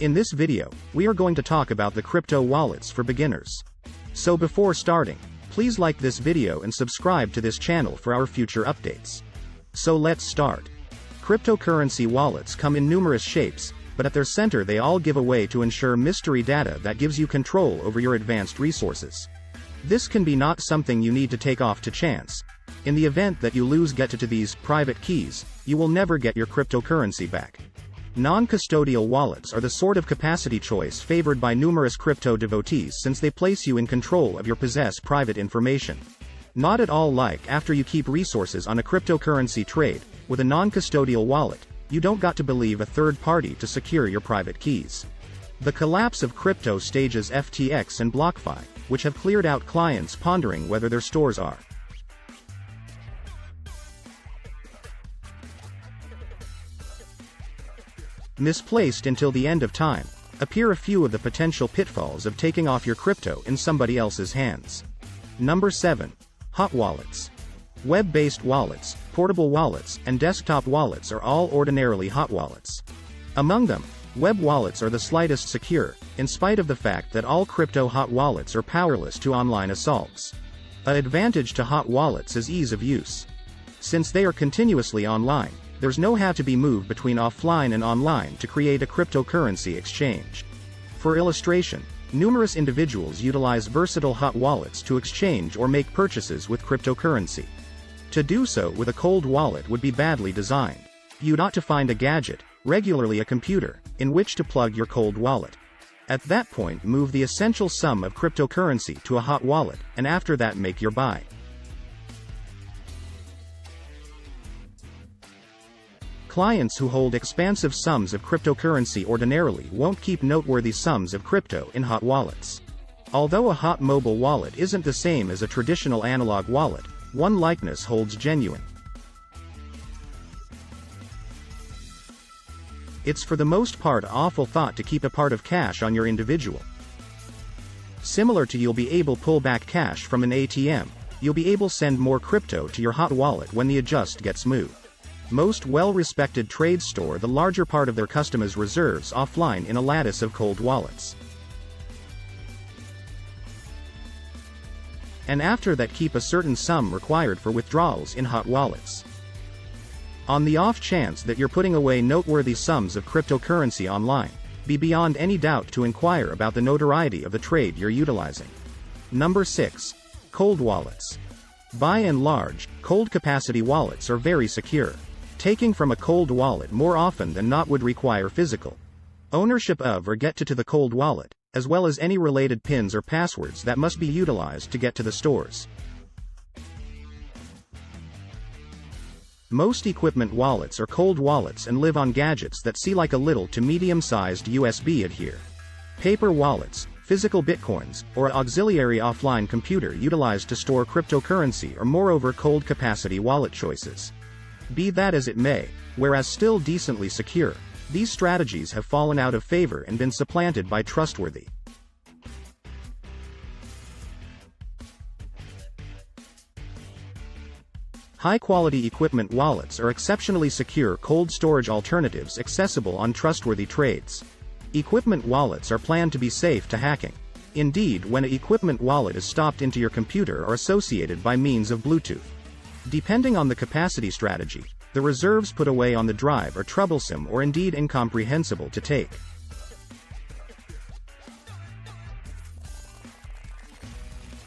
In this video, we are going to talk about the crypto wallets for beginners. So before starting, please like this video and subscribe to this channel for our future updates. So let's start. Cryptocurrency wallets come in numerous shapes, but at their center they all give away to ensure mystery data that gives you control over your advanced resources. This can be not something you need to take off to chance. In the event that you lose get to these private keys, you will never get your cryptocurrency back. Non-custodial wallets are the sort of capacity choice favored by numerous crypto devotees since they place you in control of your private information. Not at all like after you keep resources on a cryptocurrency trade. With a non-custodial wallet, you don't got to believe a third party to secure your private keys. The collapse of crypto stages FTX and BlockFi, which have cleared out clients pondering whether their stores are misplaced until the end of time, appear a few of the potential pitfalls of taking off your crypto in somebody else's hands. Number 7. Hot wallets. Web-based wallets, portable wallets, and desktop wallets are all ordinarily hot wallets. Among them, web wallets are the slightest secure, in spite of the fact that all crypto hot wallets are powerless to online assaults. An advantage to hot wallets is ease of use. Since they are continuously online, there's no have to be moved between offline and online to create a cryptocurrency exchange. For illustration, numerous individuals utilize versatile hot wallets to exchange or make purchases with cryptocurrency. To do so with a cold wallet would be badly designed. You'd ought to find a gadget, regularly a computer, in which to plug your cold wallet. At that point move the essential sum of cryptocurrency to a hot wallet, and after that make your buy. Clients who hold expansive sums of cryptocurrency ordinarily won't keep noteworthy sums of crypto in hot wallets. Although a hot mobile wallet isn't the same as a traditional analog wallet, one likeness holds genuine. It's for the most part an awful thought to keep a part of cash on your individual. Similar to you'll be able pull back cash from an ATM, you'll be able send more crypto to your hot wallet when the adjust gets moved. Most well-respected trades store the larger part of their customers' reserves offline in a lattice of cold wallets. And after that keep a certain sum required for withdrawals in hot wallets. On the off chance that you're putting away noteworthy sums of cryptocurrency online, be beyond any doubt to inquire about the notoriety of the trade you're utilizing. Number 6. Cold wallets. By and large, cold capacity wallets are very secure. Taking from a cold wallet more often than not would require physical ownership of or get to the cold wallet, as well as any related pins or passwords that must be utilized to get to the stores. Most equipment wallets are cold wallets and live on gadgets that see like a little to medium-sized USB adhere. Paper wallets, physical bitcoins, or an auxiliary offline computer utilized to store cryptocurrency are moreover cold capacity wallet choices. Be that as it may, whereas still decently secure, these strategies have fallen out of favor and been supplanted by trustworthy high-quality equipment wallets are exceptionally secure cold storage alternatives accessible on trustworthy trades. Equipment wallets are planned to be safe to hacking. Indeed, when an equipment wallet is stopped into your computer or associated by means of Bluetooth. Depending on the capacity strategy, the reserves put away on the drive are troublesome or indeed incomprehensible to take.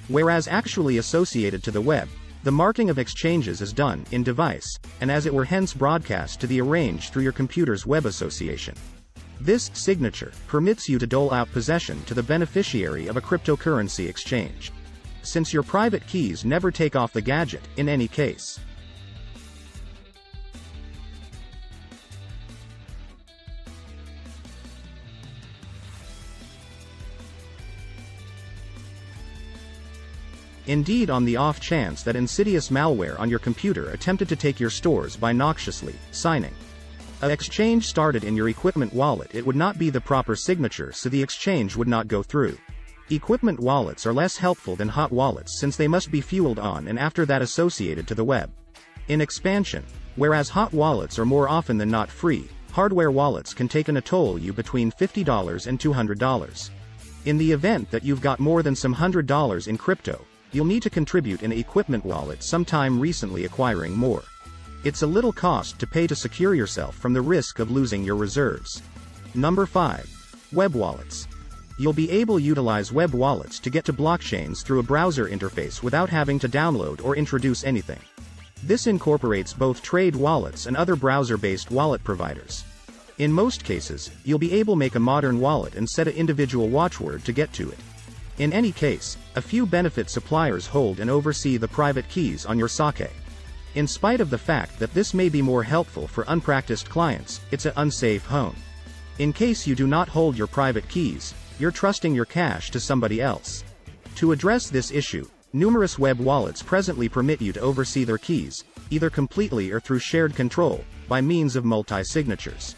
Whereas actually associated to the web, the marking of exchanges is done in device, and as it were hence broadcast to the arrange through your computer's web association. This signature permits you to dole out possession to the beneficiary of a cryptocurrency exchange, since your private keys never take off the gadget in any case. Indeed, on the off chance that insidious malware on your computer attempted to take your stores by noxiously signing an exchange started in your equipment wallet, it would not be the proper signature, so the exchange would not go through. Equipment wallets are less helpful than hot wallets since they must be fueled on and after that associated to the web. In expansion, whereas hot wallets are more often than not free, hardware wallets can take a toll you between $50 and $200. In the event that you've got more than some $100 in crypto, you'll need to contribute in an equipment wallet sometime recently acquiring more. It's a little cost to pay to secure yourself from the risk of losing your reserves. Number 5. Web wallets. You'll be able to utilize web wallets to get to blockchains through a browser interface without having to download or introduce anything. This incorporates both trade wallets and other browser-based wallet providers. In most cases, you'll be able to make a modern wallet and set an individual watchword to get to it. In any case, a few benefit suppliers hold and oversee the private keys on your socket. In spite of the fact that this may be more helpful for unpracticed clients, it's an unsafe home. In case you do not hold your private keys, you're trusting your cash to somebody else. To address this issue, numerous web wallets presently permit you to oversee their keys, either completely or through shared control, by means of multi-signatures.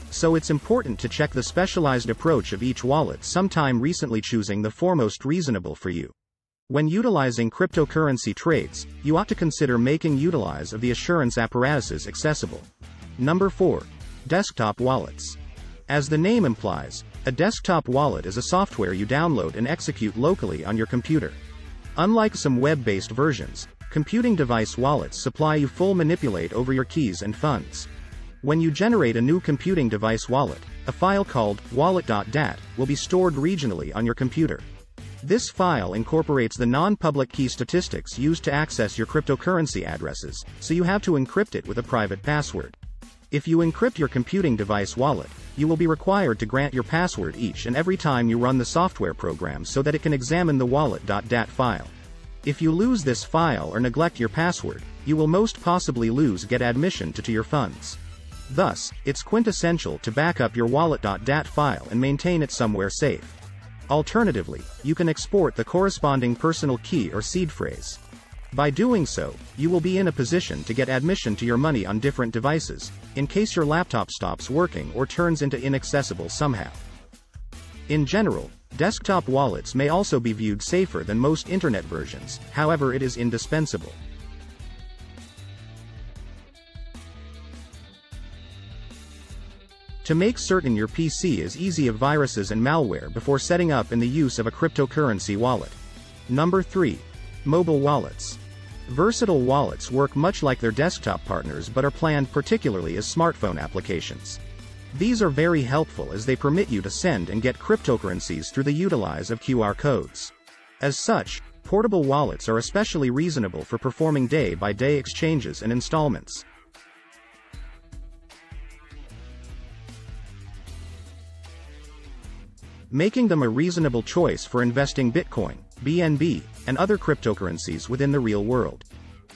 So it's important to check the specialized approach of each wallet, sometime recently choosing the foremost reasonable for you. When utilizing cryptocurrency trades, you ought to consider making utilize of the assurance apparatuses accessible. Number 4. Desktop wallets. As the name implies, a desktop wallet is a software you download and execute locally on your computer. Unlike some web-based versions, computing device wallets supply you full manipulate over your keys and funds. When you generate a new computing device wallet, a file called wallet.dat will be stored regionally on your computer. This file incorporates the non-public key statistics used to access your cryptocurrency addresses, so you have to encrypt it with a private password. If you encrypt your computing device wallet, you will be required to grant your password each and every time you run the software program so that it can examine the wallet.dat file. If you lose this file or neglect your password, you will most possibly get admission to your funds. Thus, it's quintessential to back up your wallet.dat file and maintain it somewhere safe. Alternatively, you can export the corresponding personal key or seed phrase. By doing so, you will be in a position to get admission to your money on different devices, in case your laptop stops working or turns into inaccessible somehow. In general, desktop wallets may also be viewed safer than most internet versions, however it is indispensable. To make certain your PC is easy of viruses and malware before setting up in the use of a cryptocurrency wallet. Number 3. Mobile wallets. Versatile wallets work much like their desktop partners but are planned particularly as smartphone applications. These are very helpful as they permit you to send and get cryptocurrencies through the utilize of QR codes. As such, portable wallets are especially reasonable for performing day-by-day exchanges and installments. Making them a reasonable choice for investing Bitcoin, BNB, and other cryptocurrencies within the real world.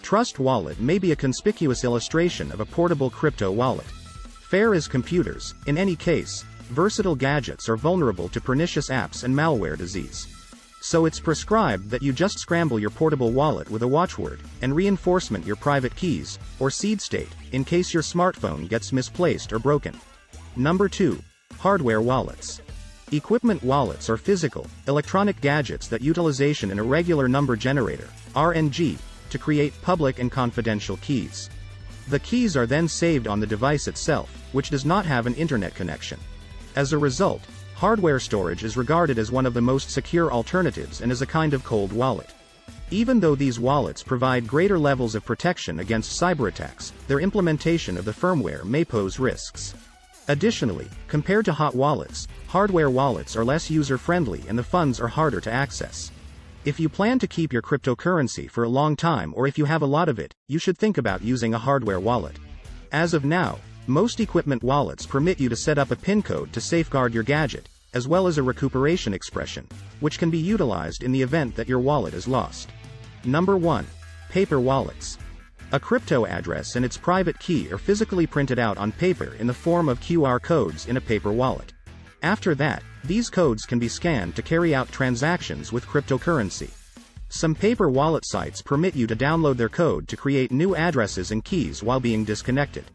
Trust Wallet may be a conspicuous illustration of a portable crypto wallet. Fair as computers, in any case, versatile gadgets are vulnerable to pernicious apps and malware disease. So it's prescribed that you just scramble your portable wallet with a watchword, and reinforcement your private keys, or seed state, in case your smartphone gets misplaced or broken. Number 2. Hardware wallets. Equipment wallets are physical, electronic gadgets that utilization in a regular number generator, RNG, to create public and confidential keys. The keys are then saved on the device itself, which does not have an internet connection. As a result, hardware storage is regarded as one of the most secure alternatives and is a kind of cold wallet. Even though these wallets provide greater levels of protection against cyberattacks, their implementation of the firmware may pose risks. Additionally, compared to hot wallets, hardware wallets are less user-friendly and the funds are harder to access. If you plan to keep your cryptocurrency for a long time or if you have a lot of it, you should think about using a hardware wallet. As of now, most equipment wallets permit you to set up a PIN code to safeguard your gadget, as well as a recuperation expression, which can be utilized in the event that your wallet is lost. Number 1. Paper wallets. A crypto address and its private key are physically printed out on paper in the form of QR codes in a paper wallet. After that, these codes can be scanned to carry out transactions with cryptocurrency. Some paper wallet sites permit you to download their code to create new addresses and keys while being disconnected.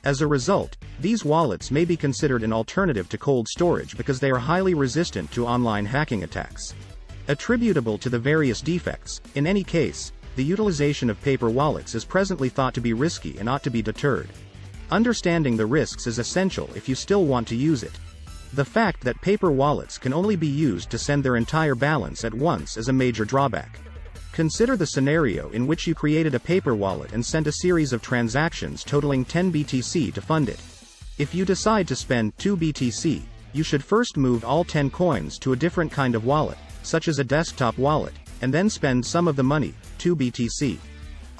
As a result, these wallets may be considered an alternative to cold storage because they are highly resistant to online hacking attacks. Attributable to the various defects, in any case, the utilization of paper wallets is presently thought to be risky and ought to be deterred. Understanding the risks is essential if you still want to use it. The fact that paper wallets can only be used to send their entire balance at once is a major drawback. Consider the scenario in which you created a paper wallet and sent a series of transactions totaling 10 BTC to fund it. If you decide to spend 2 BTC, you should first move all 10 coins to a different kind of wallet, such as a desktop wallet, and then spend some of the money, 2 BTC.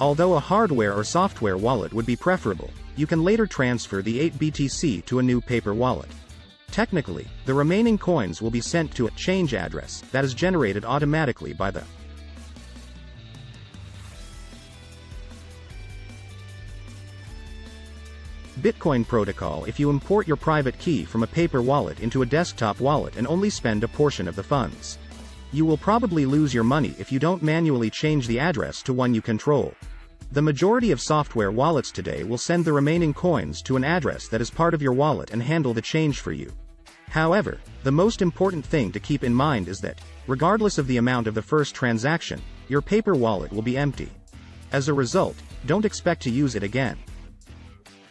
Although a hardware or software wallet would be preferable, you can later transfer the 8 BTC to a new paper wallet. Technically, the remaining coins will be sent to a change address that is generated automatically by the Bitcoin protocol. If you import your private key from a paper wallet into a desktop wallet and only spend a portion of the funds, you will probably lose your money if you don't manually change the address to one you control. The majority of software wallets today will send the remaining coins to an address that is part of your wallet and handle the change for you. However, the most important thing to keep in mind is that, regardless of the amount of the first transaction, your paper wallet will be empty. As a result, don't expect to use it again.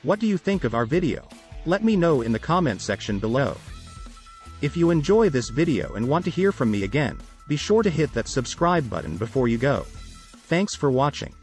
What do you think of our video? Let me know in the comment section below. If you enjoy this video and want to hear from me again, be sure to hit that subscribe button before you go. Thanks for watching.